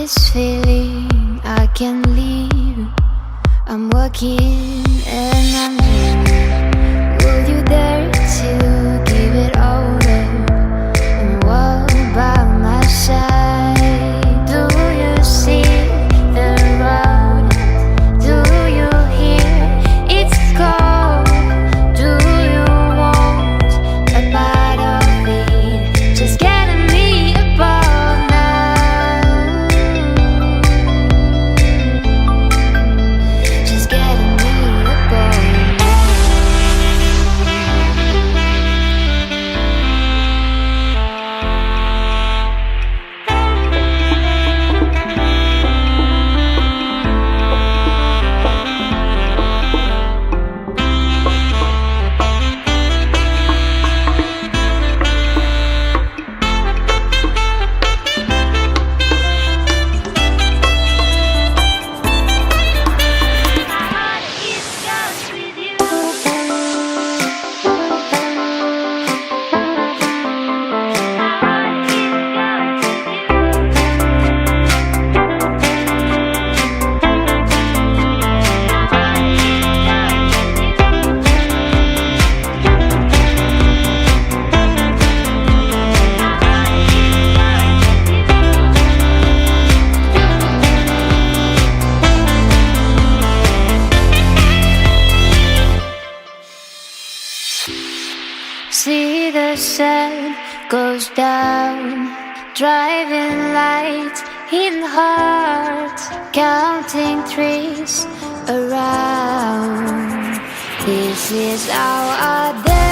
this feeling I can't leave. I'm walking and I'm dreaming. Will you dare to give it over and walk by my side? Do you see the road? Do you hear its call? Do you want a part of it? Just getting me above now. Just getting me above. See the sun goes down, driving lights in hearts, counting trees around. This is our day.